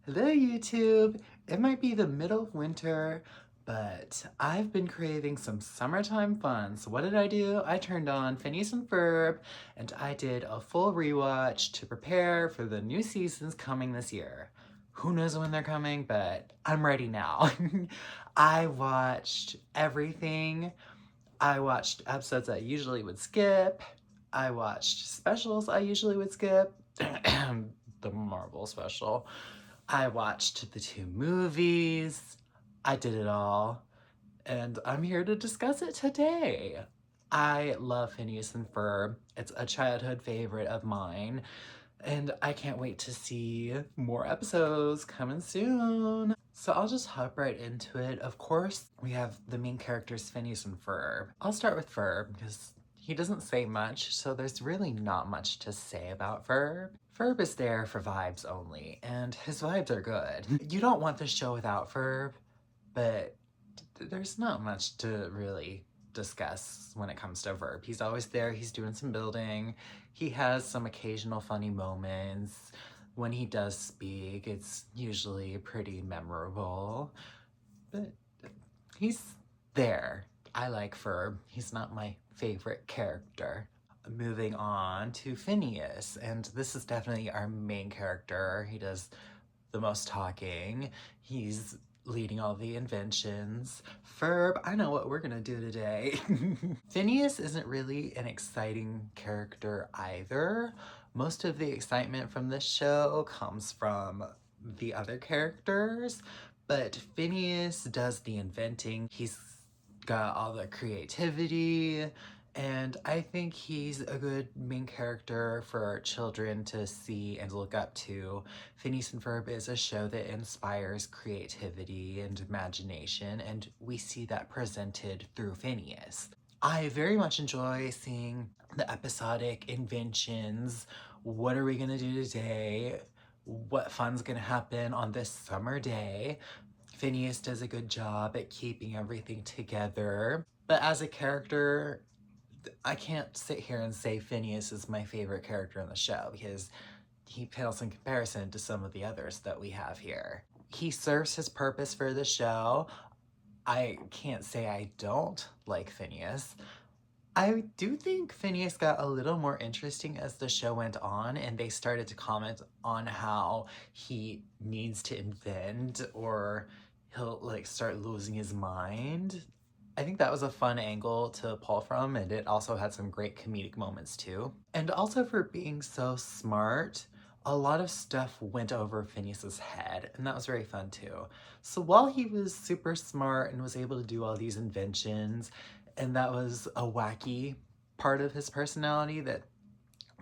Hello YouTube! It might be the middle of winter, but I've been craving some summertime fun. So what did I do? I turned on Phineas and Ferb and I did a full rewatch to prepare for the new seasons coming this year. Who knows when they're coming, but I'm ready now. I watched everything. I watched episodes I usually would skip. I watched specials I usually would skip. The Marvel special. I watched the two movies. I did it all. And I'm here to discuss it today. I love Phineas and Ferb. It's a childhood favorite of mine. And I can't wait to see more episodes coming soon. So I'll just hop right into it. Of course, we have the main characters, Phineas and Ferb. I'll start with Ferb because he doesn't say much, so there's really not much to say about Ferb. Ferb is there for vibes only, and his vibes are good. You don't want the show without Ferb, but there's not much to really discuss when it comes to Verb. He's always there, he's doing some building, he has some occasional funny moments. When he does speak, it's usually pretty memorable, but he's there. I like Ferb. He's not my favorite character. Moving on to Phineas, and this is definitely our main character. He does the most talking. He's leading all the inventions. Ferb, I know what we're gonna do today. Phineas isn't really an exciting character either. Most of the excitement from this show comes from the other characters, but Phineas does the inventing. He's got all the creativity, and I think he's a good main character for children to see and look up to. Phineas and Ferb is a show that inspires creativity and imagination, and we see that presented through Phineas. I very much enjoy seeing the episodic inventions. What are we gonna do today? What fun's gonna happen on this summer day? Phineas does a good job at keeping everything together. But as a character, I can't sit here and say Phineas is my favorite character in the show because he pales in comparison to some of the others that we have here. He serves his purpose for the show. I can't say I don't like Phineas. I do think Phineas got a little more interesting as the show went on and they started to comment on how he needs to invent or he'll like start losing his mind. I think that was a fun angle to pull from, and it also had some great comedic moments too. And also for being so smart, a lot of stuff went over Phineas's head, and that was very fun too. So while he was super smart and was able to do all these inventions, and that was a wacky part of his personality that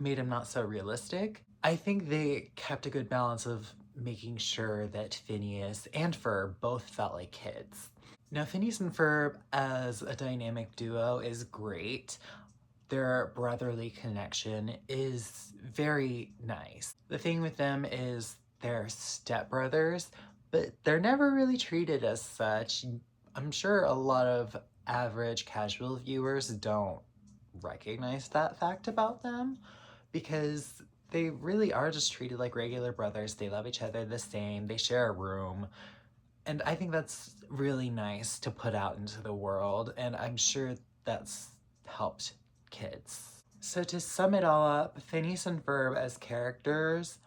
made him not so realistic, I think they kept a good balance of making sure that Phineas and Ferb both felt like kids. Now, Phineas and Ferb as a dynamic duo is great. Their brotherly connection is very nice. The thing with them is they're stepbrothers, but they're never really treated as such. I'm sure a lot of average casual viewers don't recognize that fact about them because they really are just treated like regular brothers. They love each other the same, they share a room, and I think that's really nice to put out into the world, and I'm sure that's helped kids. So to sum it all up, Phineas and Ferb as characters,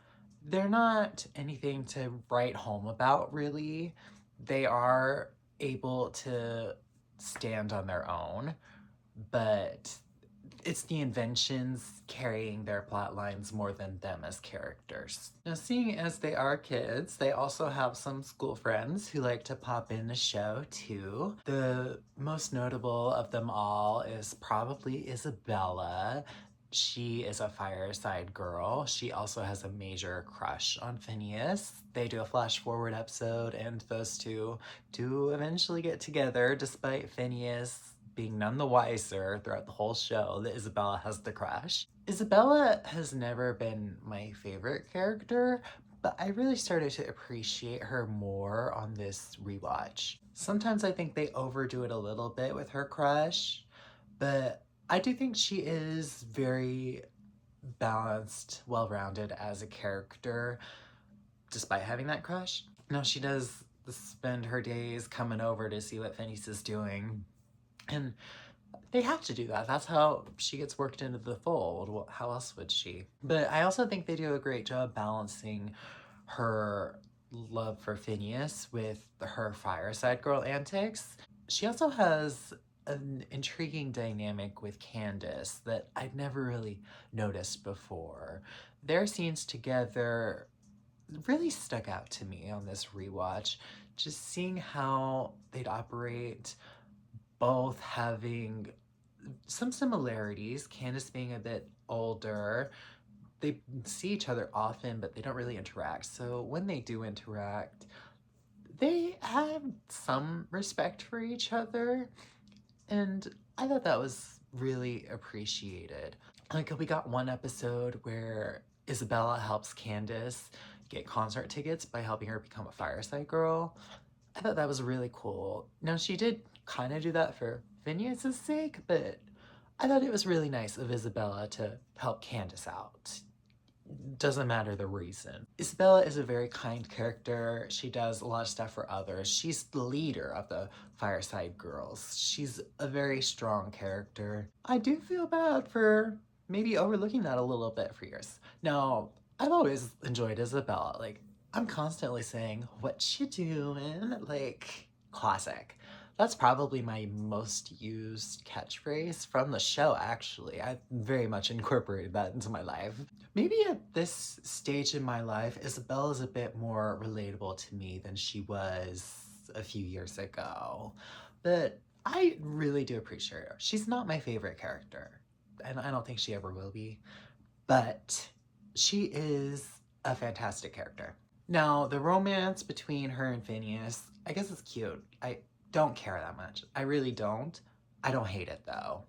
they're not anything to write home about, really. They are able to stand on their own, but it's the inventions carrying their plot lines more than them as characters. Now, seeing as they are kids, they also have some school friends who like to pop in the show too. The most notable of them all is probably Isabella. She is a fireside girl. She also has a major crush on Phineas. They do a flash forward episode and those two do eventually get together despite Phineas being none the wiser throughout the whole show that Isabella has the crush. Isabella has never been my favorite character, but I really started to appreciate her more on this rewatch. Sometimes I think they overdo it a little bit with her crush, but I do think she is very balanced, well-rounded as a character. despite having that crush. Now she does spend her days coming over to see what Phineas is doing, and they have to do that. That's how she gets worked into the fold. Well, how else would she? But I also think they do a great job balancing her love for Phineas with her Fireside Girl antics. She also has an intriguing dynamic with Candace that I'd never really noticed before. Their scenes together really stuck out to me on this rewatch. Just seeing how they'd operate, both having some similarities, Candace being a bit older. They see each other often, but they don't really interact. So when they do interact, they have some respect for each other. And I thought that was really appreciated. Like, we got one episode where Isabella helps Candace get concert tickets by helping her become a Fireside Girl. I thought that was really cool. Now, she did kind of do that for Phineas's sake, but I thought it was really nice of Isabella to help Candace out. Doesn't matter the reason. Isabella is a very kind character. She does a lot of stuff for others. She's the leader of the Fireside Girls. She's a very strong character. I do feel bad for maybe overlooking that a little bit for years. Now, I've always enjoyed Isabella. Like, I'm constantly saying, "What you doing?" Like, classic. That's probably my most used catchphrase from the show, actually. I've very much incorporated that into my life. Maybe at this stage in my life, Isabella's a bit more relatable to me than she was a few years ago. But I really do appreciate her. She's not my favorite character, and I don't think she ever will be. But she is a fantastic character. Now, the romance between her and Phineas, I guess it's cute. I don't care that much. I really don't. I don't hate it though.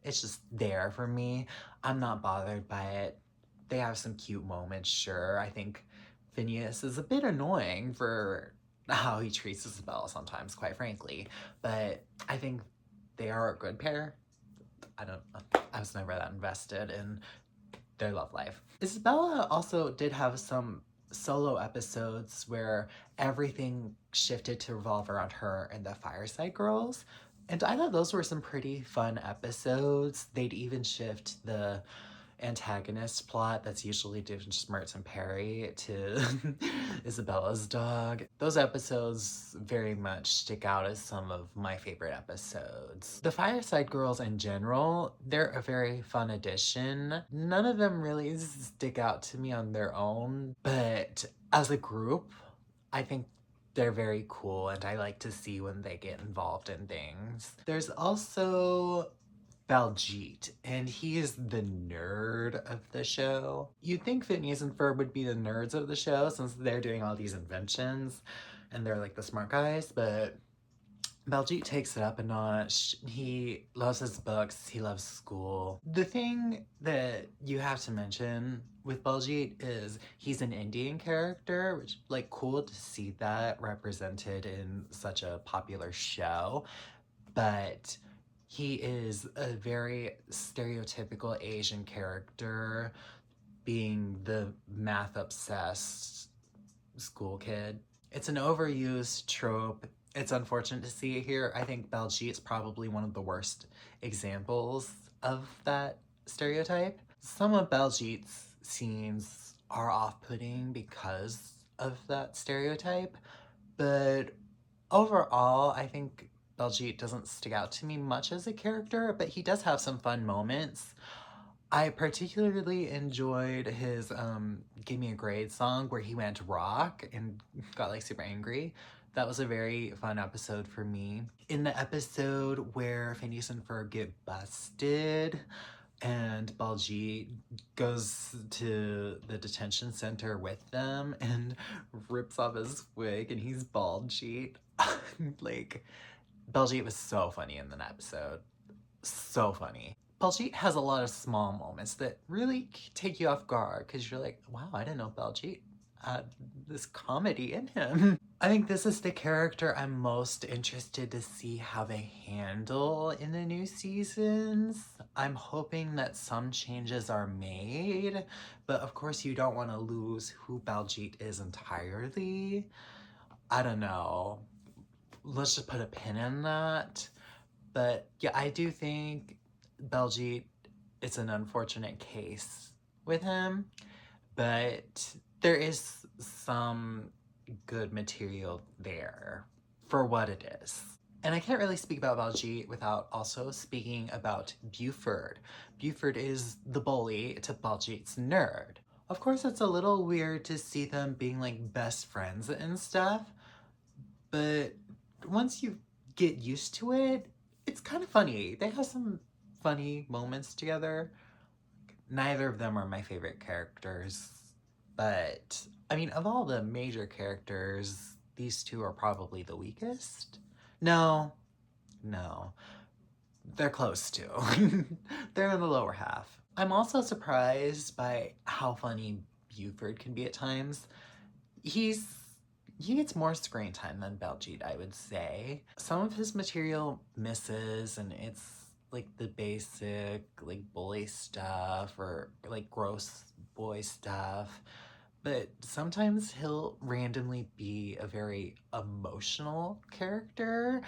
It's just there for me. I'm not bothered by it. They have some cute moments, sure. I think Phineas is a bit annoying for how he treats Isabella sometimes, quite frankly. But I think they are a good pair. I was never that invested in their love life. Isabella also did have some solo episodes where everything shifted to revolve around her and the Fireside Girls. And I thought those were some pretty fun episodes. They'd even shift the antagonist plot that's usually Division Smirts and Perry to Isabella's dog. Those episodes very much stick out as some of my favorite episodes. The Fireside Girls in general, they're a very fun addition. None of them really stick out to me on their own, but as a group, I think they're very cool and I like to see when they get involved in things. There's also Baljeet, and he is the nerd of the show. You'd think Phineas and Ferb would be the nerds of the show since they're doing all these inventions and they're like the smart guys, but Baljeet takes it up a notch. He loves his books, he loves school. The thing that you have to mention with Baljeet is he's an Indian character, which, like, cool to see that represented in such a popular show, but he is a very stereotypical Asian character, being the math-obsessed school kid. It's an overused trope. It's unfortunate to see it here. I think Baljeet is probably one of the worst examples of that stereotype. Some of Baljeet's scenes are off-putting because of that stereotype, but overall, I think Baljeet doesn't stick out to me much as a character, but he does have some fun moments. I particularly enjoyed his Give Me a Grade song where he went rock and got like super angry. That was a very fun episode for me. In the episode where Phineas and Ferb get busted and Baljeet goes to the detention center with them and rips off his wig and he's Baljeet. Like, Baljeet was so funny in that episode. So funny. Baljeet has a lot of small moments that really take you off guard because you're like, wow, I didn't know Baljeet had this comedy in him. I think this is the character I'm most interested to see how they handle in the new seasons. I'm hoping that some changes are made, but of course you don't want to lose who Baljeet is entirely. I don't know. Let's just put a pin in that. But yeah, I do think Baljeet, it's an unfortunate case with him, but there is some good material there for what it is. And I can't really speak about Baljeet without also speaking about Buford. Buford is the bully to Baljeet's nerd. Of course, it's a little weird to see them being like best friends and stuff, but once you get used to it, it's kind of funny. They have some funny moments together. Neither of them are my favorite characters, but I mean, of all the major characters, these two are probably the weakest. No, no, they're close to. They're in the lower half. I'm also surprised by how funny Buford can be at times. He's he gets more screen time than Baljeet, I would say. Some of his material misses, and it's like the basic like bully stuff or like gross boy stuff. But sometimes he'll randomly be a very emotional character,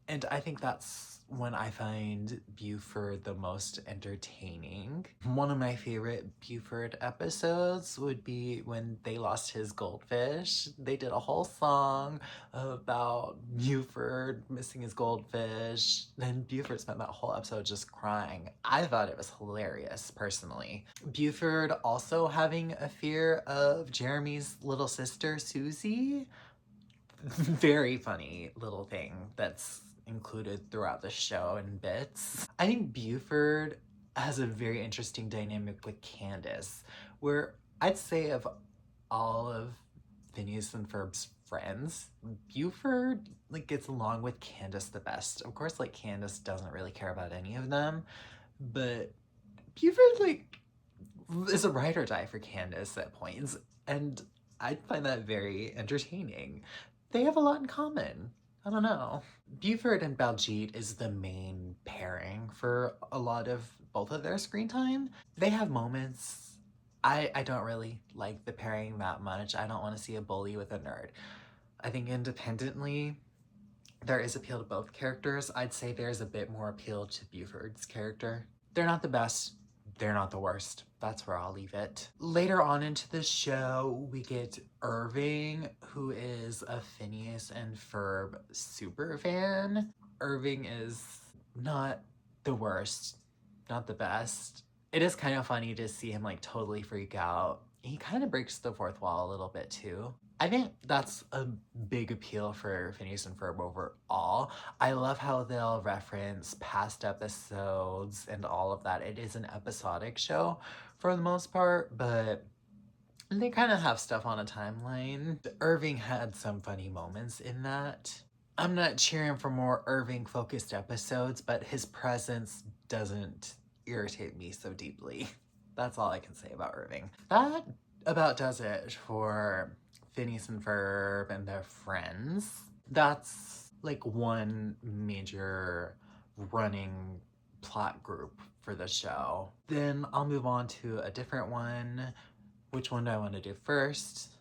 and I think that's when I find Buford the most entertaining. One of my favorite Buford episodes would be when they lost his goldfish. They did a whole song about Buford missing his goldfish. Then Buford spent that whole episode just crying. I thought it was hilarious, personally. Buford also having a fear of Jeremy's little sister, Susie. Very funny little thing that's included throughout the show in bits. I think Buford has a very interesting dynamic with Candace, where I'd say of all of Phineas and Ferb's friends, Buford like gets along with Candace the best. Of course, like Candace doesn't really care about any of them, but Buford like is a ride or die for Candace at points, and I find that very entertaining. They have a lot in common. I don't know. Buford and Baljeet is the main pairing for a lot of both of their screen time. They have moments. I don't really like the pairing that much. I don't want to see a bully with a nerd. I think independently, there is appeal to both characters. I'd say there's a bit more appeal to Buford's character. They're not the best. They're not the worst. That's where I'll leave it. Later on into the show, we get Irving, who is a Phineas and Ferb super fan. Irving is not the worst, not the best. It is kind of funny to see him like totally freak out. He kind of breaks the fourth wall a little bit too. I think that's a big appeal for Phineas and Ferb overall. I love how they'll reference past episodes and all of that. It is an episodic show for the most part, but they kind of have stuff on a timeline. Irving had some funny moments in that. I'm not cheering for more Irving-focused episodes, but his presence doesn't irritate me so deeply. That's all I can say about Irving. That about does it for Phineas and Ferb and their friends. That's like one major running plot group for the show. Then I'll move on to a different one. Which one do I want to do first?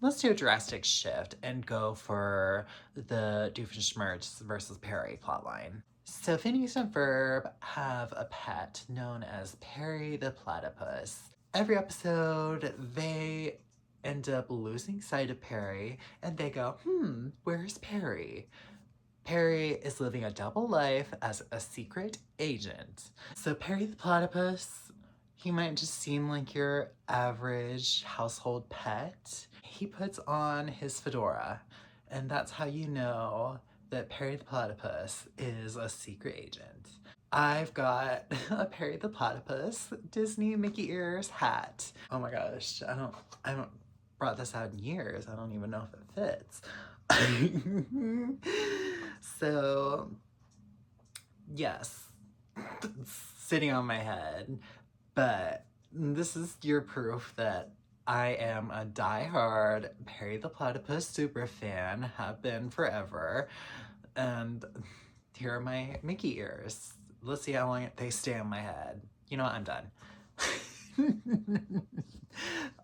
Let's do a drastic shift and go for the Doofenshmirtz versus Perry plotline. So Phineas and Ferb have a pet known as Perry the Platypus. Every episode, they end up losing sight of Perry and they go, where's Perry? Perry is living a double life as a secret agent. So Perry the Platypus, he might just seem like your average household pet. He puts on his fedora, and that's how you know that Perry the Platypus is a secret agent. I've got a Perry the Platypus Disney Mickey Ears hat. Oh my gosh, I haven't brought this out in years. I don't even know if it fits. So, yes, it's sitting on my head, but this is your proof that I am a die-hard Perry the Platypus super fan, have been forever. And here are my Mickey ears. Let's see how long they stay on my head. You know what? I'm done.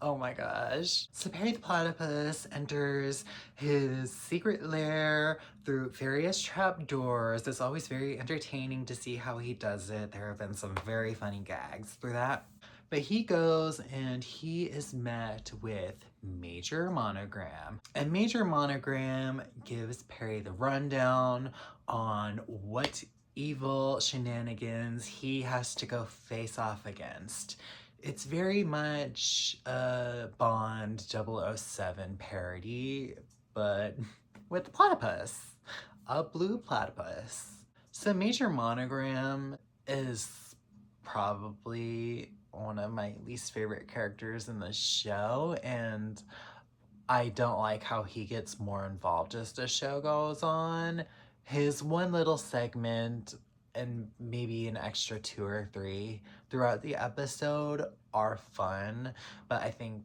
Oh my gosh. So Perry the Platypus enters his secret lair through various trapdoors. It's always very entertaining to see how he does it. There have been some very funny gags through that. But he goes and he is met with Major Monogram. And Major Monogram gives Perry the rundown on what evil shenanigans he has to go face off against. It's very much a Bond 007 parody, but with platypus, a blue platypus. So Major Monogram is probably one of my least favorite characters in the show, and I don't like how he gets more involved as the show goes on. His one little segment and maybe an extra 2 or 3 throughout the episode are fun, but I think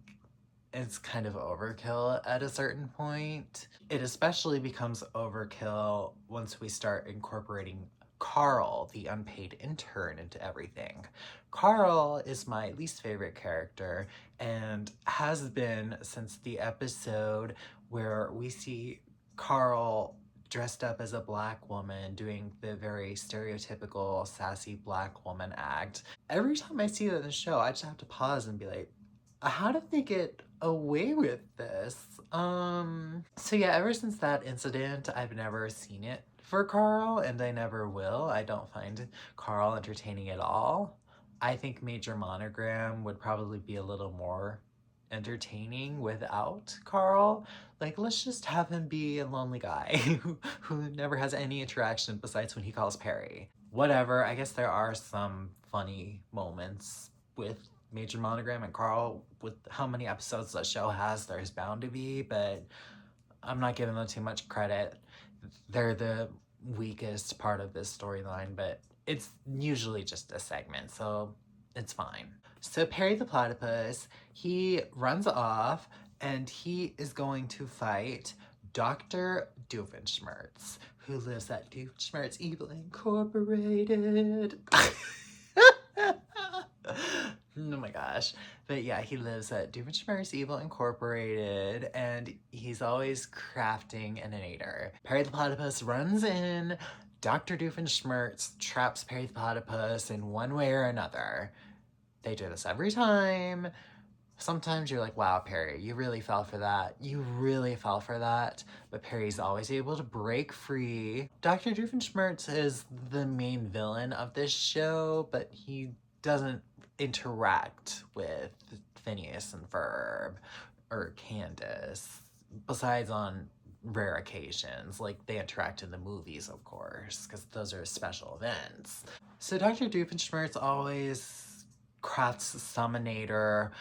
it's kind of overkill at a certain point. It especially becomes overkill once we start incorporating Carl, the unpaid intern, into everything. Carl is my least favorite character and has been since the episode where we see Carl dressed up as a black woman doing the very stereotypical sassy black woman act. Every time I see that in the show, I just have to pause and be like, how did they get away with this? So yeah, ever since that incident, I've never seen it for Carl, and I never will. I don't find Carl entertaining at all. I think Major Monogram would probably be a little more entertaining without Carl. Like, let's just have him be a lonely guy who never has any interaction besides when he calls Perry. Whatever, I guess there are some funny moments with Major Monogram and Carl. With how many episodes the show has, there's bound to be, but I'm not giving them too much credit. They're the weakest part of this storyline, but it's usually just a segment, so it's fine. So Perry the Platypus, he runs off and he is going to fight Dr. Doofenshmirtz, who lives at Doofenshmirtz Evil Incorporated. Oh my gosh. But yeah, he lives at Doofenshmirtz Evil Incorporated, and he's always crafting an inator. Perry the Platypus runs in. Dr. Doofenshmirtz traps Perry the Platypus in one way or another. They do this every time. Sometimes you're like, wow, Perry, you really fell for that. You really fell for that. But Perry's always able to break free. Dr. Doofenshmirtz is the main villain of this show, but he doesn't interact with Phineas and Ferb or Candace, besides on rare occasions. Like, they interact in the movies, of course, because those are special events. So Dr. Doofenshmirtz always crafts a summonator.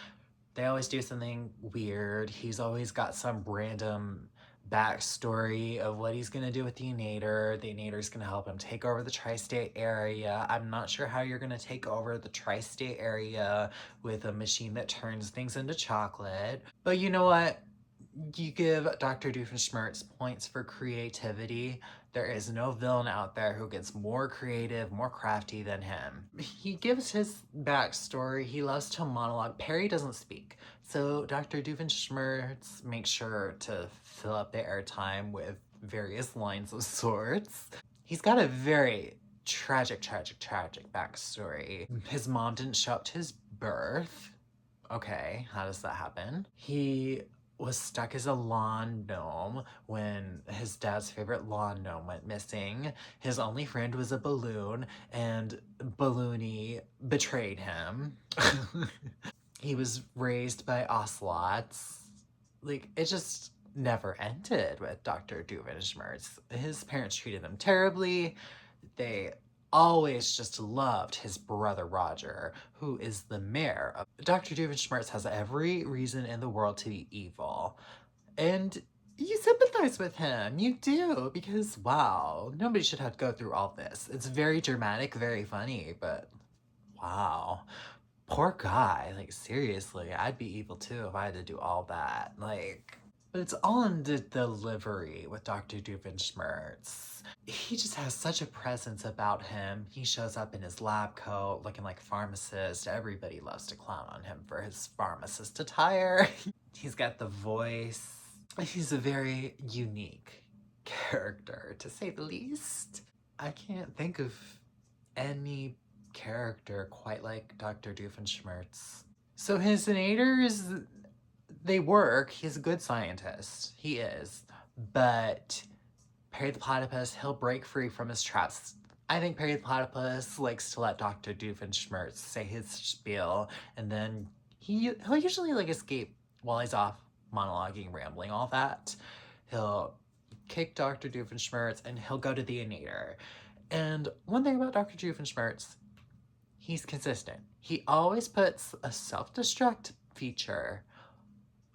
They always do something weird. He's always got some random backstory of what he's gonna do with the Inator. The Inator's gonna help him take over the tri-state area. I'm not sure how you're gonna take over the tri-state area with a machine that turns things into chocolate. But you know what? You give Dr. Doofenshmirtz points for creativity. There is no villain out there who gets more creative, more crafty than him. He gives his backstory. He loves to monologue. Perry doesn't speak. So Dr. Doofenshmirtz makes sure to fill up the airtime with various lines of sorts. He's got a very tragic backstory. His mom didn't show up to his birth. Okay, how does that happen? He was stuck as a lawn gnome when his dad's favorite lawn gnome went missing. His only friend was a balloon, and Balloony betrayed him. He was raised by ocelots. Like, it just never ended with Dr. Doofenshmirtz. His parents treated him terribly. They always just loved his brother Roger, who is the mayor. Dr. Doofenshmirtz has every reason in the world to be evil. And you sympathize with him. You do, because wow, nobody should have to go through all this. It's very dramatic, very funny, but wow. Poor guy. Like, seriously, I'd be evil too if I had to do all that. Like, but it's all in the delivery with Dr. Doofenshmirtz. He just has such a presence about him. He shows up in his lab coat looking like a pharmacist. Everybody loves to clown on him for his pharmacist attire. He's got the voice. He's a very unique character, to say the least. I can't think of any character quite like Dr. Doofenshmirtz. So his innators, they work. He's a good scientist. He is. But Perry the Platypus, he'll break free from his traps. I think Perry the Platypus likes to let Dr. Doofenshmirtz say his spiel, and then he'll usually like escape while he's off monologuing, rambling, all that. He'll kick Dr. Doofenshmirtz and he'll go to the innator. And one thing about Dr. Doofenshmirtz, he's consistent. He always puts a self-destruct feature,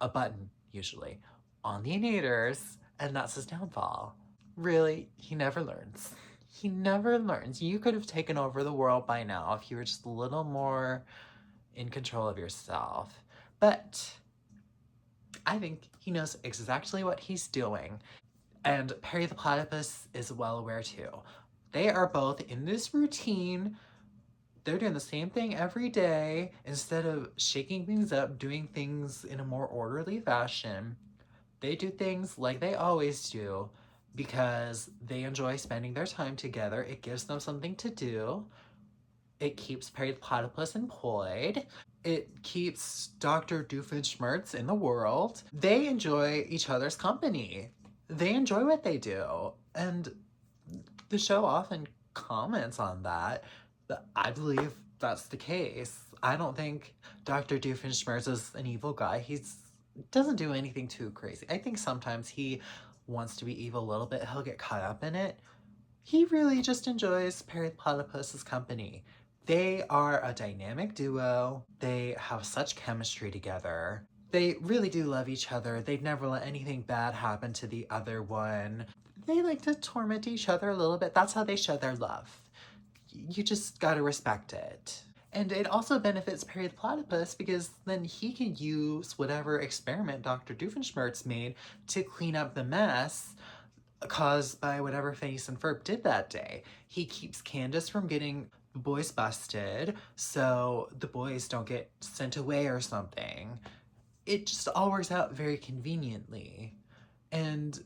a button usually, on the innators, and that's his downfall. Really, he never learns. He never learns. You could have taken over the world by now if you were just a little more in control of yourself. But I think he knows exactly what he's doing. And Perry the Platypus is well aware too. They are both in this routine. They're doing the same thing every day. Instead of shaking things up, doing things in a more orderly fashion, they do things like they always do because they enjoy spending their time together. It gives them something to do. It keeps Perry the Platypus employed. It keeps Dr. Doofenshmirtz in the world. They enjoy each other's company. They enjoy what they do. And the show often comments on that, but I believe that's the case. I don't think Dr. Doofenshmirtz is an evil guy. He doesn't do anything too crazy. I think sometimes he wants to be evil a little bit. He'll get caught up in it. He really just enjoys Perry the Platypus's company. They are a dynamic duo. They have such chemistry together. They really do love each other. They'd never let anything bad happen to the other one. They like to torment each other a little bit. That's how they show their love. You just gotta respect it. And it also benefits Perry the Platypus because then he can use whatever experiment Dr. Doofenshmirtz made to clean up the mess caused by whatever Phineas and Ferb did that day. He keeps Candace from getting the boys busted, so the boys don't get sent away or something. It just all works out very conveniently. And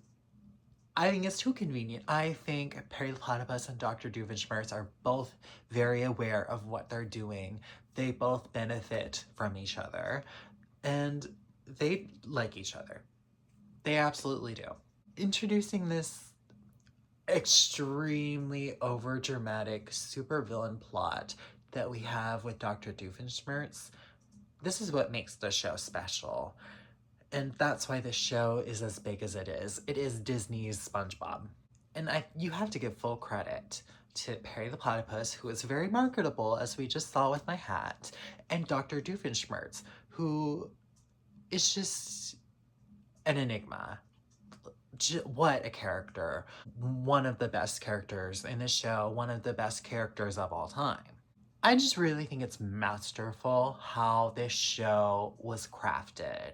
I think it's too convenient. I think Perry the Platypus and Dr. Doofenshmirtz are both very aware of what they're doing. They both benefit from each other, and they like each other. They absolutely do. Introducing this extremely overdramatic supervillain plot that we have with Dr. Doofenshmirtz, this is what makes the show special. And that's why the show is as big as it is. It is Disney's SpongeBob. And you have to give full credit to Perry the Platypus, who is very marketable, as we just saw with my hat, and Dr. Doofenshmirtz, who is just an enigma. What a character. One of the best characters in the show, one of the best characters of all time. I just really think it's masterful how this show was crafted.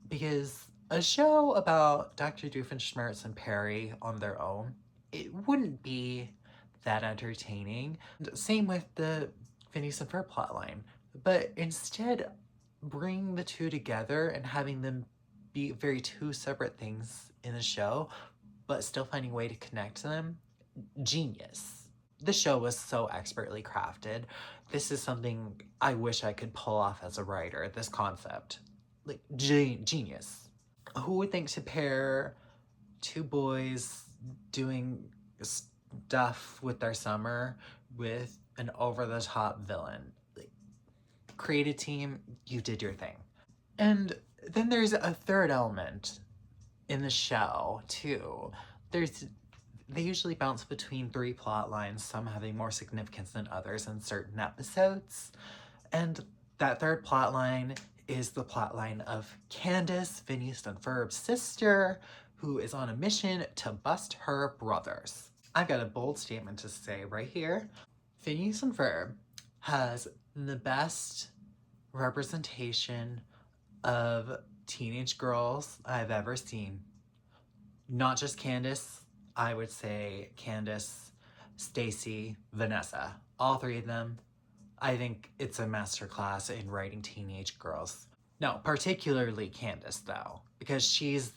Because a show about Dr. Doofenshmirtz and Perry on their own, it wouldn't be that entertaining. Same with the Phineas and Ferb plotline. But instead, bring the two together and having them be very two separate things in the show, but still finding a way to connect them, genius. The show was so expertly crafted. This is something I wish I could pull off as a writer, this concept. Like, genius. Who would think to pair two boys doing stuff with their summer with an over-the-top villain? Like, create a team, you did your thing. And then there's a third element in the show, too. They usually bounce between 3 plot lines, some having more significance than others in certain episodes. And that third plot line is the plotline of Candace, Phineas and Ferb's sister, who is on a mission to bust her brothers. I've got a bold statement to say right here. Phineas and Ferb has the best representation of teenage girls I've ever seen. Not just Candace, I would say Candace, Stacy, Vanessa. All three of them. I think it's a masterclass in writing teenage girls. No, particularly Candace though, because she's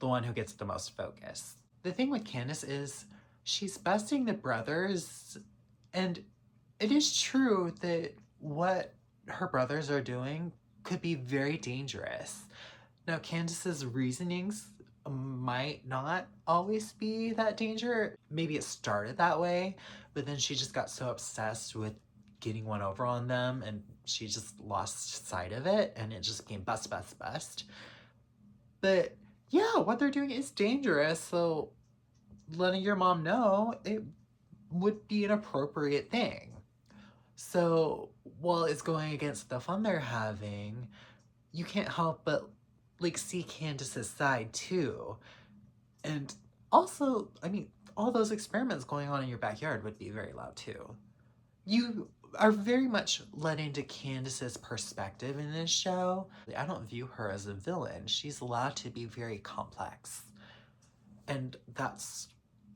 the one who gets the most focus. The thing with Candace is she's besting the brothers, and it is true that what her brothers are doing could be very dangerous. Now, Candace's reasonings might not always be that danger. Maybe it started that way, but then she just got so obsessed with getting one over on them and she just lost sight of it and it just became bust, bust, bust. But yeah, what they're doing is dangerous, so letting your mom know it would be an appropriate thing. So while it's going against the fun they're having, you can't help but like see Candace's side too. And also, I mean, all those experiments going on in your backyard would be very loud too. You are very much led into Candace's perspective in this show. I don't view her as a villain. She's allowed to be very complex. And that's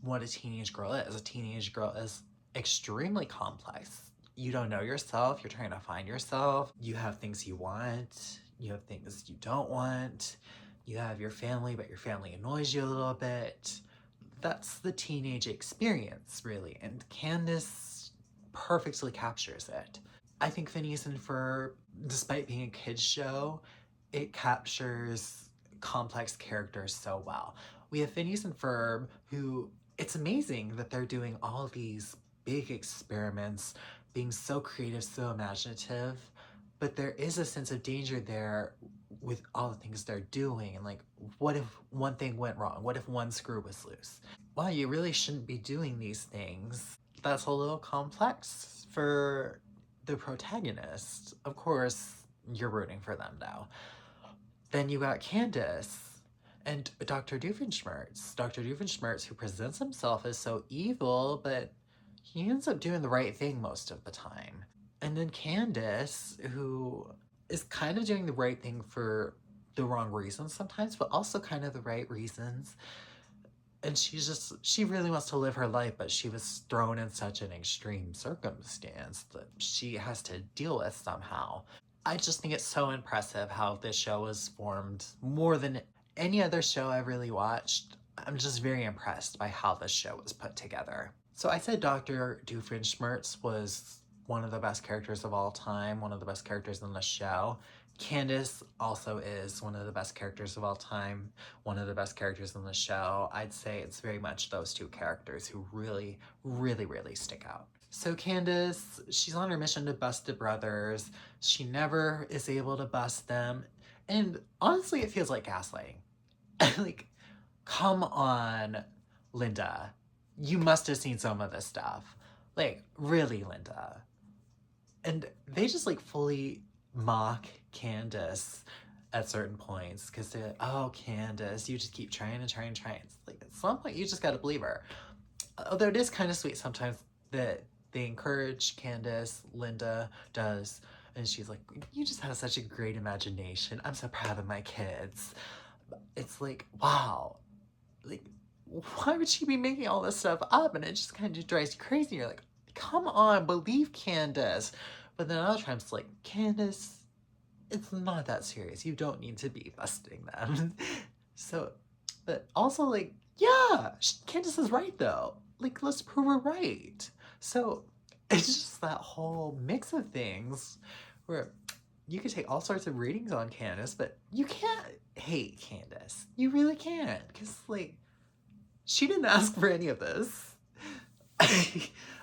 what a teenage girl is. A teenage girl is extremely complex. You don't know yourself, you're trying to find yourself, you have things you want, you have things you don't want, you have your family, but your family annoys you a little bit. That's the teenage experience, really, and Candace perfectly captures it. I think Phineas and Ferb, despite being a kid's show, it captures complex characters so well. We have Phineas and Ferb, who, it's amazing that they're doing all these big experiments, being so creative, so imaginative, but there is a sense of danger there with all the things they're doing. And like, what if one thing went wrong? What if one screw was loose? Well, you really shouldn't be doing these things. That's a little complex for the protagonist. Of course, you're rooting for them now. Then you got Candace and Dr. Doofenshmirtz. Dr. Doofenshmirtz, who presents himself as so evil, but he ends up doing the right thing most of the time. And then Candace, who is kind of doing the right thing for the wrong reasons sometimes, but also kind of the right reasons. And she really wants to live her life, but she was thrown in such an extreme circumstance that she has to deal with somehow. I just think it's so impressive how this show was formed more than any other show I've really watched. I'm just very impressed by how this show was put together. So I said Dr. Doofenshmirtz was one of the best characters of all time, one of the best characters in the show. Candace also is one of the best characters of all time, one of the best characters in the show. I'd say it's very much those two characters who really, really, really stick out. So Candace, she's on her mission to bust the brothers. She never is able to bust them. And honestly, it feels like gaslighting. Like, come on, Linda. You must have seen some of this stuff. Like, really, Linda. And they just like fully mock Candace at certain points because they're like, oh, Candace, you just keep trying and trying and trying. It's like at some point you just gotta believe her. Although it is kind of sweet sometimes that they encourage Candace, Linda does, and she's like, you just have such a great imagination. I'm so proud of my kids. It's like, wow. Like, why would she be making all this stuff up? And it just kind of drives you crazy. You're like, come on, believe Candace. But then other times, like, Candace, it's not that serious. You don't need to be busting them. So, but also, like, yeah, Candace is right, though. Like, let's prove her right. So, it's just that whole mix of things where you could take all sorts of readings on Candace, but you can't hate Candace. You really can't. Because, like, she didn't ask for any of this.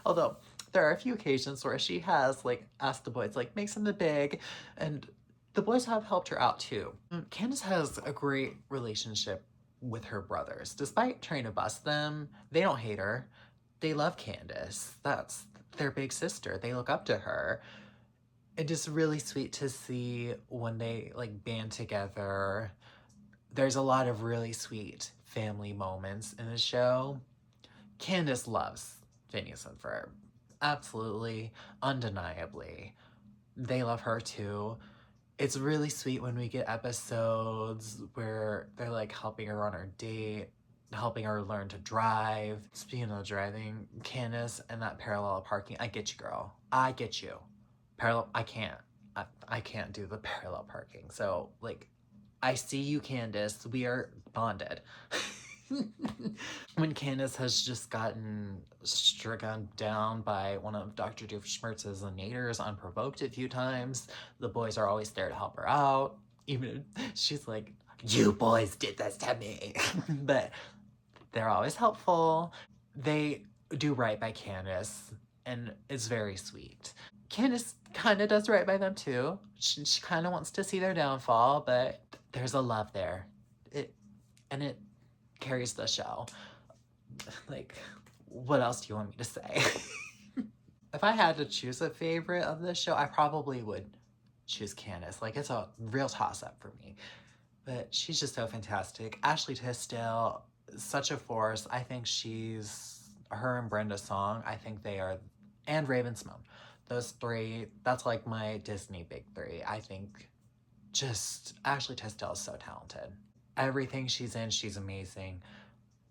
Although, there are a few occasions where she has, like, asked the boys, like, make something big, and the boys have helped her out, too. Candace has a great relationship with her brothers. Despite trying to bust them, they don't hate her. They love Candace. That's their big sister. They look up to her. It is really sweet to see when they, like, band together. There's a lot of really sweet family moments in the show. Candace loves Phineas and Ferb. Absolutely, undeniably. they love her too. It's really sweet when we get episodes where they're like helping her on her date, helping her learn to drive. Speaking of driving, Candace and that parallel parking, I get you, girl. I get you. Parallel, I can't. I can't do the parallel parking. So, like, I see you, Candace. We are bonded. When Candace has just gotten stricken down by one of Dr. Doofenshmirtz's innators unprovoked a few times, the boys are always there to help her out. Even if she's like, you boys did this to me. But they're always helpful. They do right by Candace, and it's very sweet. Candace kind of does right by them too. She kind of wants to see their downfall, but there's a love there. It carries the show. Like, what else do you want me to say? If I had to choose a favorite of this show, I probably would choose Candace. Like, it's a real toss-up for me. But she's just so fantastic. Ashley Tisdale, such a force. I think her and Brenda Song, I think they are, and Raven-Symoné. Those three, that's like my Disney big three. I think just Ashley Tisdale is so talented. Everything she's in, she's amazing.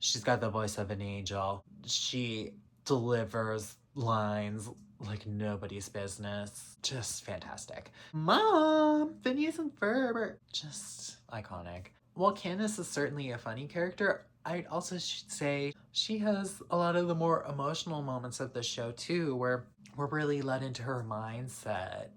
She's got the voice of an angel. She delivers lines like nobody's business. Just fantastic. Mom! Phineas and Ferb are just iconic. While Candace is certainly a funny character, I'd also say she has a lot of the more emotional moments of the show too, where we're really let into her mindset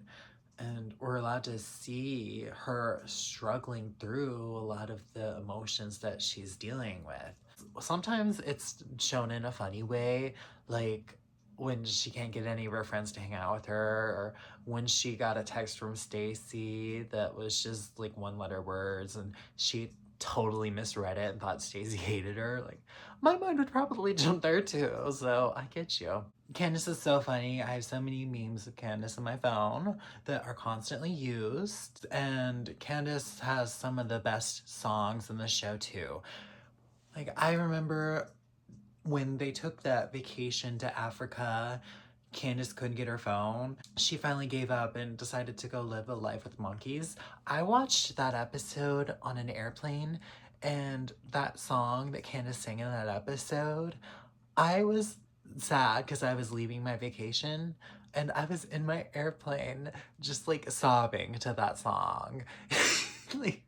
and we're allowed to see her struggling through a lot of the emotions that she's dealing with. Sometimes it's shown in a funny way, like when she can't get any of her friends to hang out with her, or when she got a text from Stacy that was just like one-letter words and she totally misread it and thought Stacy hated her. Like, my mind would probably jump there too, so I get you. Candace is so funny. I have so many memes of Candace on my phone that are constantly used, and Candace has some of the best songs in the show too. Like, I remember when they took that vacation to Africa, Candace couldn't get her phone. She finally gave up and decided to go live a life with monkeys. I watched that episode on an airplane, and that song that Candace sang in that episode, I was sad because I was leaving my vacation and I was in my airplane just like sobbing to that song. Like,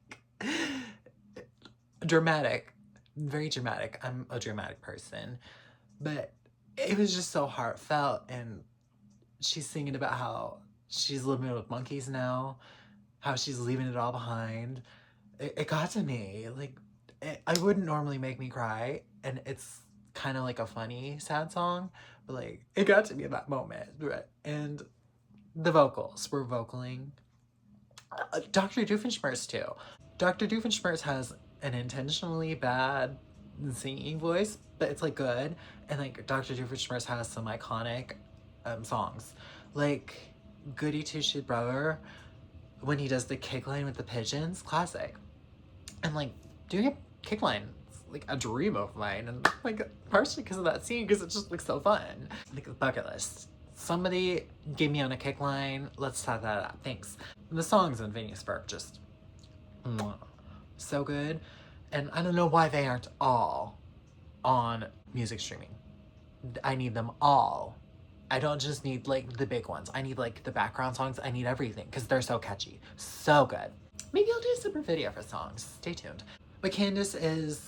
dramatic, very dramatic. I'm a dramatic person, but it was just so heartfelt. And she's singing about how she's living with monkeys now, how she's leaving it all behind. It got to me. Like, I wouldn't normally make me cry, and it's kind of like a funny sad song, but like it got to me at that moment. And the vocals were vocaling. Dr. Doofenshmirtz too. Dr. Doofenshmirtz has an intentionally bad singing voice, but it's like good. And like Dr. Doofenshmirtz has some iconic songs, like Goody Two Shoes Brother, when he does the kick line with the pigeons, classic. And like doing a kick line, like a dream of mine, and like partially because of that scene, because it's just like so fun. Like the bucket list. Somebody gave me on a kick line. Let's tie that up. Thanks. The songs in Phineas and Ferb just so good, and I don't know why they aren't all on music streaming. I need them all. I don't just need like the big ones. I need like the background songs. I need everything because they're so catchy, so good. Maybe I'll do a separate video for songs. Stay tuned. But Candace is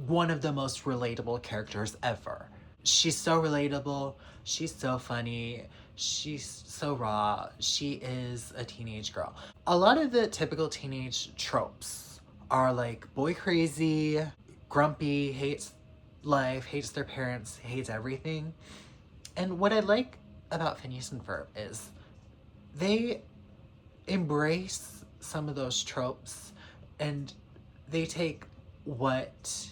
one of the most relatable characters ever. She's so relatable. She's so funny. She's so raw. She is a teenage girl. A lot of the typical teenage tropes are like boy crazy, grumpy, hates life, hates their parents, hates everything. And what I like about Phineas and Ferb is they embrace some of those tropes, and they take what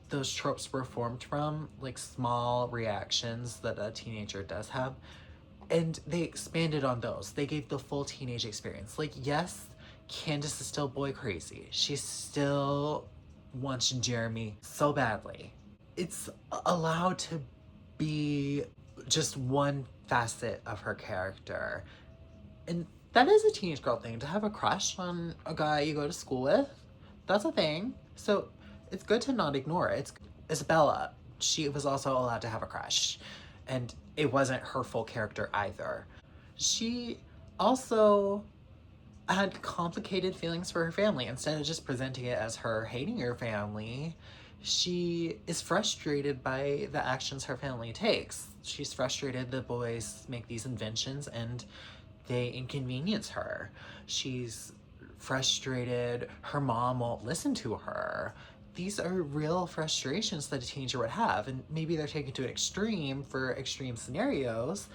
those tropes were formed from, like small reactions that a teenager does have, and they expanded on those. They gave the full teenage experience. Like, yes, Candace is still boy crazy. She still wants Jeremy so badly. It's allowed to be just one facet of her character. And That is a teenage girl thing, to have a crush on a guy you go to school with. That's a thing. So it's good to not ignore it. Isabella, she was also allowed to have a crush. And it wasn't her full character either. She also had complicated feelings for her family. Instead of just presenting it as her hating her family, she is frustrated by the actions her family takes. She's frustrated the boys make these inventions and they inconvenience her. She's frustrated her mom won't listen to her. These are real frustrations that a teenager would have, and maybe they're taken to an extreme for extreme scenarios,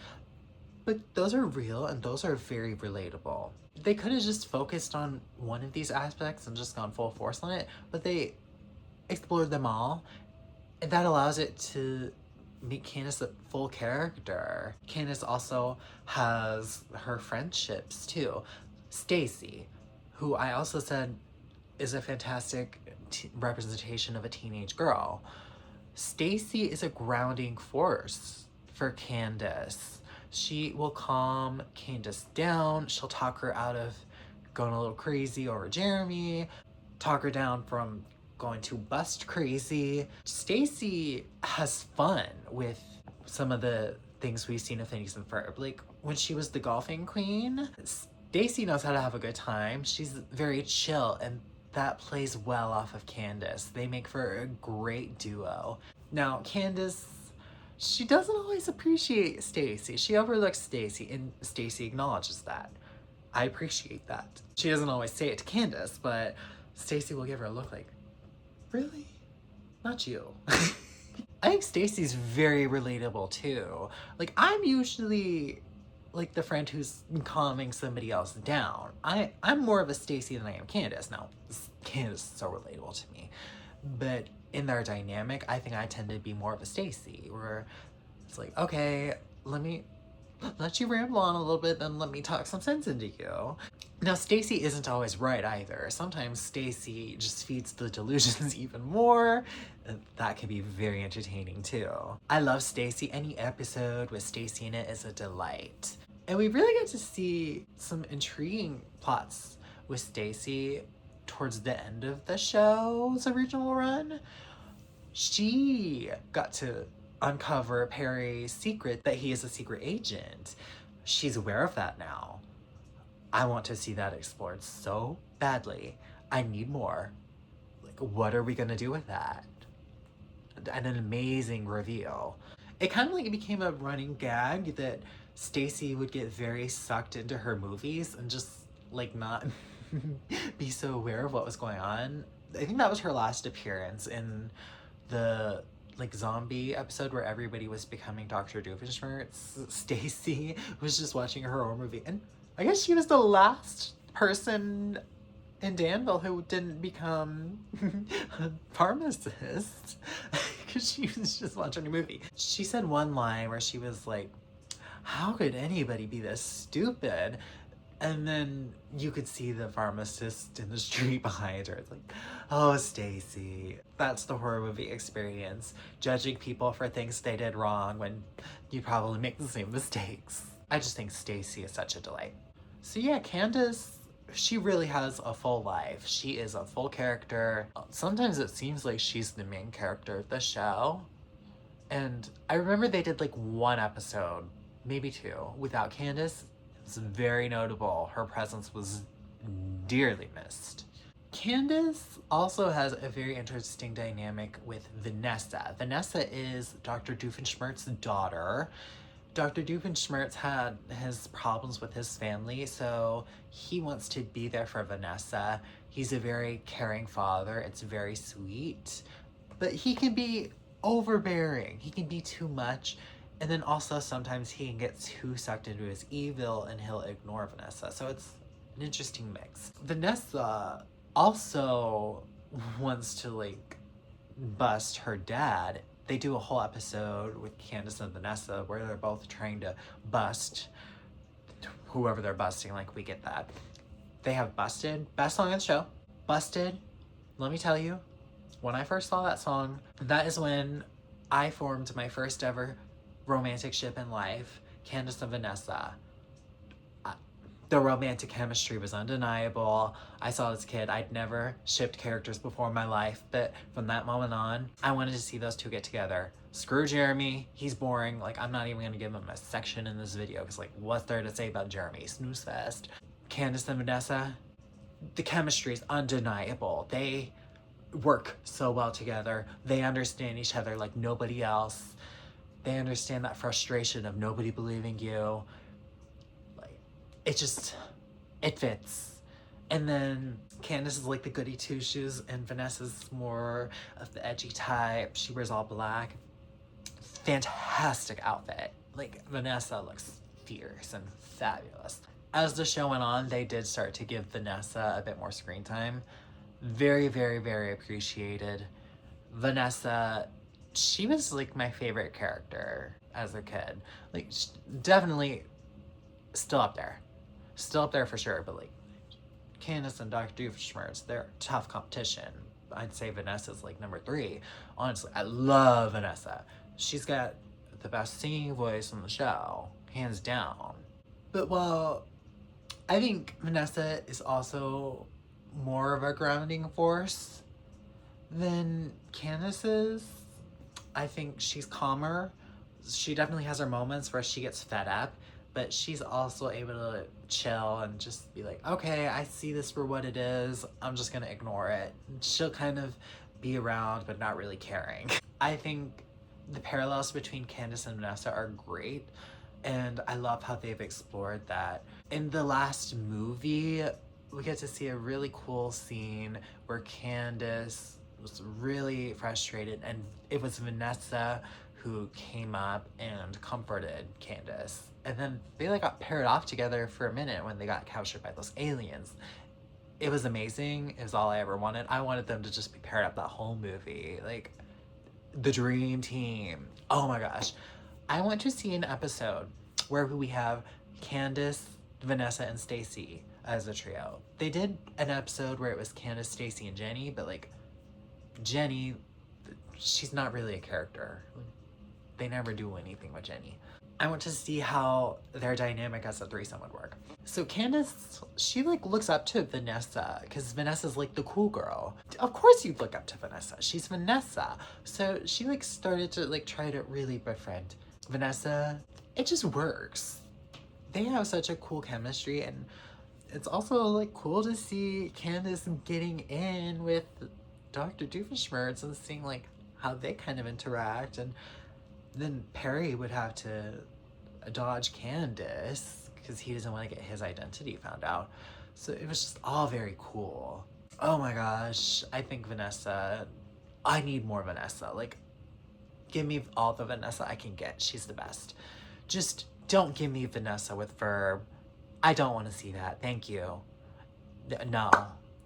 but those are real and those are very relatable. They could have just focused on one of these aspects and just gone full force on it, but they explored them all, and that allows it to make Candace a full character. Candace also has her friendships too. Stacy, who I also said is a fantastic representation of a teenage girl. Stacy is a grounding force for Candace. She will calm Candace down. She'll talk her out of going a little crazy over Jeremy, talk her down from going to bust crazy. Stacy has fun with some of the things we've seen of Phineas and Ferb. Like when she was the golfing queen, Stacy knows how to have a good time. She's very chill, and that plays well off of Candace. They make for a great duo. Now, Candace, she doesn't always appreciate Stacy. She overlooks Stacy, and Stacy acknowledges that. I appreciate that. She doesn't always say it to Candace, but Stacy will give her a look like, really? Not you. I think Stacy's very relatable too. Like, I'm usually like the friend who's calming somebody else down. I'm more of a Stacy than I am Candace. Now, Candace is so relatable to me. But in their dynamic, I think I tend to be more of a Stacy, where it's like, okay, let me let you ramble on a little bit, then let me talk some sense into you. Now, Stacy isn't always right either. Sometimes Stacy just feeds the delusions even more. That can be very entertaining too. I love Stacy. Any episode with Stacy in it is a delight. And we really get to see some intriguing plots with Stacy towards the end of the show's original run. She got to uncover Perry's secret that he is a secret agent. She's aware of that now. I want to see that explored so badly. I need more. Like, what are we gonna do with that? And an amazing reveal. It kind of like became a running gag that Stacy would get very sucked into her movies and just like not be so aware of what was going on. I think that was her last appearance in the like zombie episode where everybody was becoming Dr. Doofenshmirtz. Stacy was just watching her horror movie, and I guess she was the last person in Danville who didn't become a pharmacist because she was just watching a movie. She said one line where she was like, how could anybody be this stupid? And then you could see the pharmacist in the street behind her. It's like, oh, Stacy. That's the horror movie experience. Judging people for things they did wrong when you probably make the same mistakes. I just think Stacy is such a delight. So yeah, Candace, she really has a full life. She is a full character. Sometimes it seems like she's the main character of the show. And I remember they did like one episode, maybe two, without Candace. It's very notable. Her presence was dearly missed. Candace also has a very interesting dynamic with Vanessa. Vanessa is Dr. Doofenshmirtz's daughter. Dr. Doofenshmirtz had his problems with his family, so he wants to be there for Vanessa. He's a very caring father. It's very sweet. But he can be overbearing. He can be too much. And then also sometimes he can get too sucked into his evil and he'll ignore Vanessa. So it's an interesting mix. Vanessa also wants to like bust her dad. They do a whole episode with Candace and Vanessa where they're both trying to bust whoever they're busting. Like, we get that. They have Busted. Best song on the show. Busted. Let me tell you, when I first saw that song, that is when I formed my first ever romantic ship in life. Candace and Vanessa. The romantic chemistry was undeniable. I saw this kid. I'd never shipped characters before in my life, but from that moment on, I wanted to see those two get together. Screw Jeremy. He's boring. Like, I'm not even gonna give him a section in this video because, like, what's there to say about Jeremy? Snooze fest. Candace and Vanessa, the chemistry is undeniable. They work so well together. They understand each other like nobody else. They understand that frustration of nobody believing you. Like, it fits. And then Candace is like the goody two-shoes and Vanessa's more of the edgy type. She wears all black. Fantastic outfit. Like, Vanessa looks fierce and fabulous. As the show went on, they did start to give Vanessa a bit more screen time. Very, very, very appreciated. Vanessa, she was like my favorite character as a kid. Like, definitely still up there. Still up there for sure, but like, Candace and Dr. Doofenshmirtz, they're tough competition. I'd say Vanessa's like number 3. Honestly, I love Vanessa. She's got the best singing voice on the show, hands down. But while I think Vanessa is also more of a grounding force than Candace is, I think she's calmer. She definitely has her moments where she gets fed up, but she's also able to chill and just be like, okay, I see this for what it is. I'm just gonna ignore it. She'll kind of be around, but not really caring. I think the parallels between Candace and Vanessa are great, and I love how they've explored that. In the last movie, we get to see a really cool scene where Candace was really frustrated, and it was Vanessa who came up and comforted Candace. And then they like got paired off together for a minute when they got captured by those aliens. It was amazing. It was all I ever wanted. I wanted them to just be paired up that whole movie. Like, the dream team. Oh my gosh. I want to see an episode where we have Candace, Vanessa, and Stacy as a trio. They did an episode where it was Candace, Stacy, and Jenny, but like, Jenny, she's not really a character. They never do anything with Jenny. I want to see how their dynamic as a threesome would work. So Candace, she like looks up to Vanessa because Vanessa's like the cool girl. Of course you'd look up to Vanessa. She's Vanessa. So she like started to like try to really befriend Vanessa. It just works. They have such a cool chemistry, and it's also like cool to see Candace getting in with Dr. Doofenshmirtz and seeing like how they kind of interact. And then Perry would have to dodge Candace because he doesn't want to get his identity found out. So it was just all very cool. Oh my gosh, I think Vanessa, I need more Vanessa. Like, give me all the Vanessa I can get. She's the best. Just don't give me Vanessa with Ferb. I don't want to see that. Thank you. No.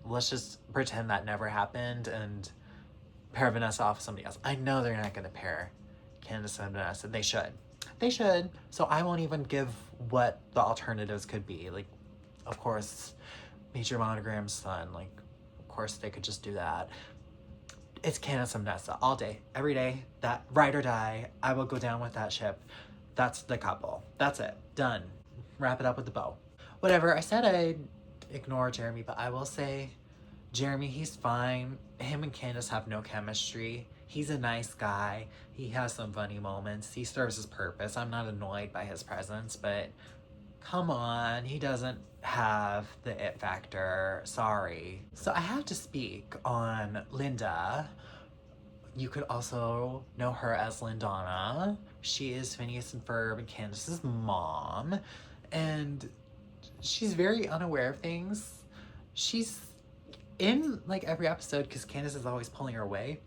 Let's just pretend that never happened and pair Vanessa off with somebody else. I know they're not going to pair Candace and Vanessa. They should. They should. So I won't even give what the alternatives could be. Like, of course, Major Monogram's son. Like, of course they could just do that. It's Candace and Vanessa all day, every day. That ride or die. I will go down with that ship. That's the couple. That's it. Done. Wrap it up with the bow. Whatever. I said I'd ignore Jeremy, but I will say Jeremy, he's fine. Him and Candace have no chemistry. He's a nice guy. He has some funny moments. He serves his purpose. I'm not annoyed by his presence, but come on, he doesn't have the it factor. Sorry. So I have to speak on Linda. You could also know her as Lindana. She is Phineas and Ferb and Candace's mom. And she's very unaware of things. She's in like every episode because Candace is always pulling her away.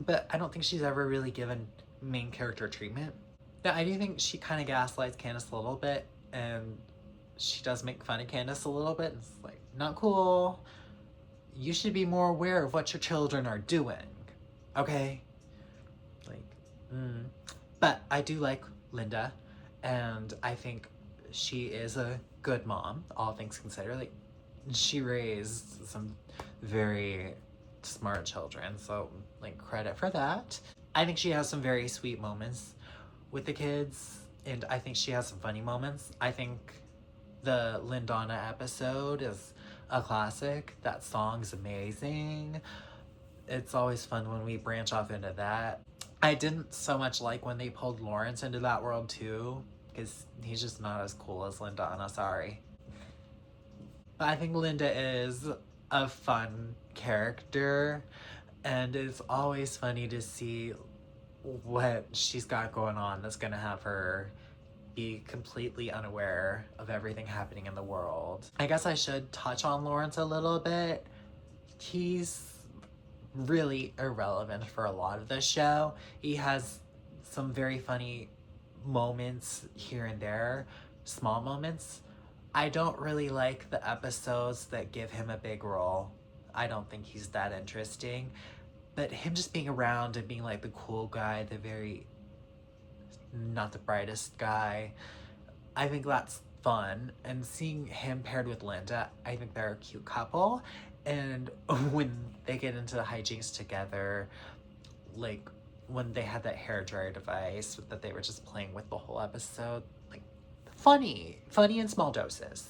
But I don't think she's ever really given main character treatment. Now, I do think she kind of gaslights Candace a little bit, and she does make fun of Candace a little bit. It's like, not cool. You should be more aware of what your children are doing, okay? Like, But I do like Linda, and I think she is a good mom, all things considered. Like, she raised some very smart children, so like credit for that. I think she has some very sweet moments with the kids, and I think she has some funny moments. I think The Lindana episode is a classic. That song's amazing. It's always fun when we branch off into that. I didn't so much like when they pulled Lawrence into that world too, because he's just not as cool as Lindana, sorry. But I think Linda is a fun character, and it's always funny to see what she's got going on that's gonna have her be completely unaware of everything happening in the world. I guess I should touch on Lawrence a little bit. He's really irrelevant for a lot of the show. He has some very funny moments here and there, small moments. I don't really like the episodes that give him a big role. I don't think he's that interesting. But him just being around and being like the cool guy, the very not the brightest guy, I think that's fun. And seeing him paired with Linda, I think they're a cute couple. And when they get into the hijinks together, like when they had that hairdryer device that they were just playing with the whole episode, like funny in small doses.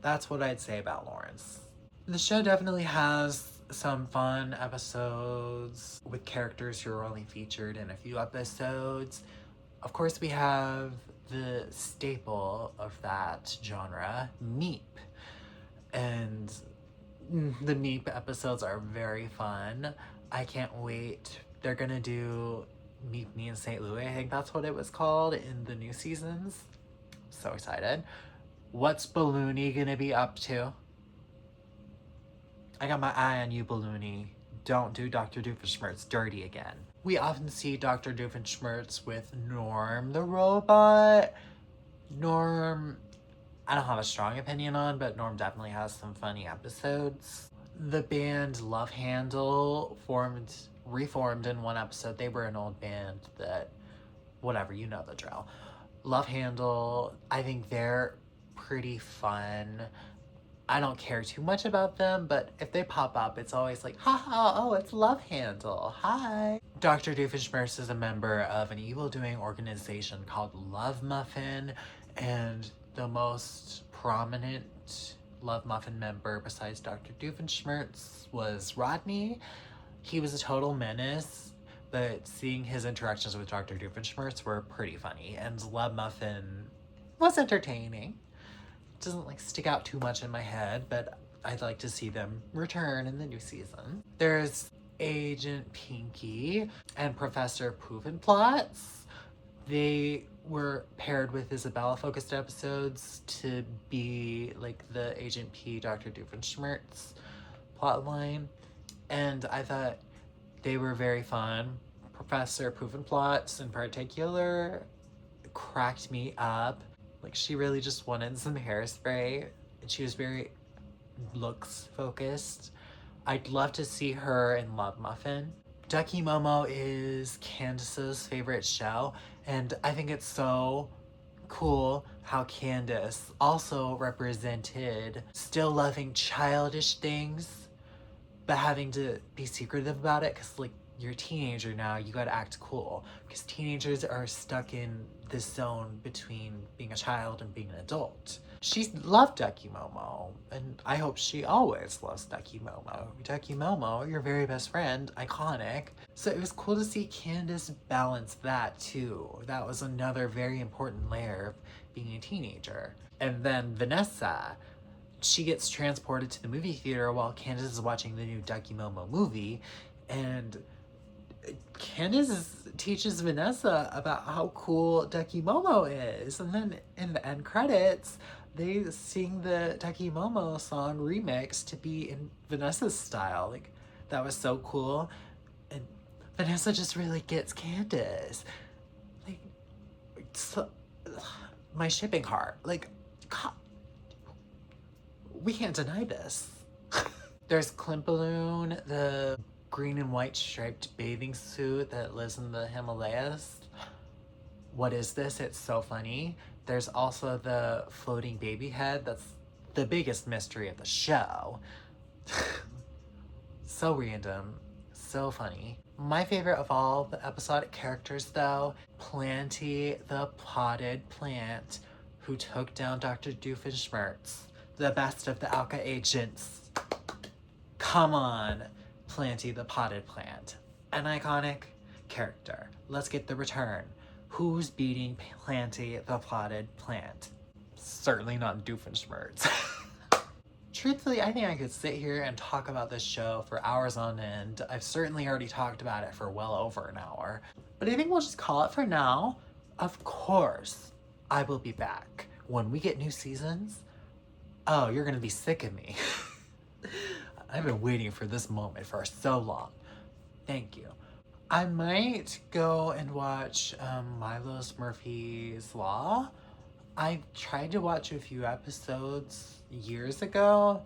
That's what I'd say about Lawrence. The show definitely has some fun episodes with characters who are only featured in a few episodes. Of course, we have the staple of that genre, Meep. And the Meep episodes are very fun. I can't wait. They're gonna do Meet Me in St. Louis. I think that's what it was called in the new seasons. So excited. What's Balloony gonna be up to? I got my eye on you, Balloony. Don't do Dr. Doofenshmirtz dirty again. We often see Dr. Doofenshmirtz with Norm the robot. Norm, I don't have a strong opinion on, but Norm definitely has some funny episodes. The band Love Handle reformed in one episode. They were an old band that, whatever, you know the drill. Love Handle, I think they're pretty fun. I don't care too much about them, but if they pop up, it's always like, haha, oh, it's Love Handle, hi. Dr. Doofenshmirtz is a member of an evil-doing organization called Love Muffin, and the most prominent Love Muffin member besides Dr. Doofenshmirtz was Rodney. He was a total menace, but seeing his interactions with Dr. Doofenshmirtz were pretty funny, and Love Muffin was entertaining. Doesn't like stick out too much in my head, but I'd like to see them return in the new season. There's Agent Pinky and Professor Pufenplatz. They were paired with Isabella focused episodes to be like the Agent P Dr. Doofenshmirtz plotline, and I thought they were very fun. Professor Pufenplatz in particular cracked me up. Like, she really just wanted some hairspray, and she was very looks focused. I'd love to see her in Love Muffin. Ducky Momo is Candace's favorite show, and I think it's so cool how Candace also represented still loving childish things, but having to be secretive about it, because, like, you're a teenager now, you gotta act cool. Because teenagers are stuck in this zone between being a child and being an adult. She loved Ducky Momo, and I hope she always loves Ducky Momo. Ducky Momo, your very best friend, iconic. So it was cool to see Candace balance that too. That was another very important layer of being a teenager. And then Vanessa, she gets transported to the movie theater while Candace is watching the new Ducky Momo movie, and Candace teaches Vanessa about how cool Ducky Momo is, and then in the end credits, they sing the Ducky Momo song remix to be in Vanessa's style. Like, that was so cool, and Vanessa just really gets Candace. Like, so, my shipping heart. Like, God, we can't deny this. There's Klimpaloon, the green and white striped bathing suit that lives in the Himalayas. What is this? It's so funny. There's also the floating baby head. That's the biggest mystery of the show. So random, so funny. My favorite of all the episodic characters though, Planty the potted plant. who took down Dr. Doofenshmirtz, the best of the Alka agents. Come on, Planty the potted plant. An iconic character. Let's get the return. Who's beating Planty the potted plant? Certainly not Doofenshmirtz. Truthfully, I think I could sit here and talk about this show for hours on end. I've certainly already talked about it for well over an hour. But I think we'll just call it for now. Of course, I will be back when we get new seasons. Oh, you're gonna be sick of me. I've been waiting for this moment for so long. Thank you. I might go and watch Milo's Murphy's Law. I tried to watch a few episodes years ago.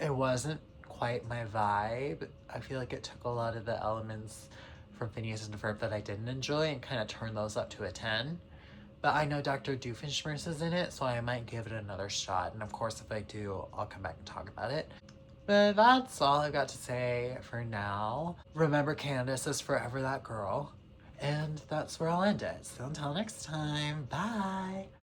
It wasn't quite my vibe. I feel like it took a lot of the elements from Phineas and Ferb that I didn't enjoy and kind of turned those up to a 10. But I know Dr. Doofenshmirtz is in it, so I might give it another shot. And of course, if I do, I'll come back and talk about it. But that's all I've got to say for now. Remember, Candace is forever that girl. And that's where I'll end it. So until next time, bye!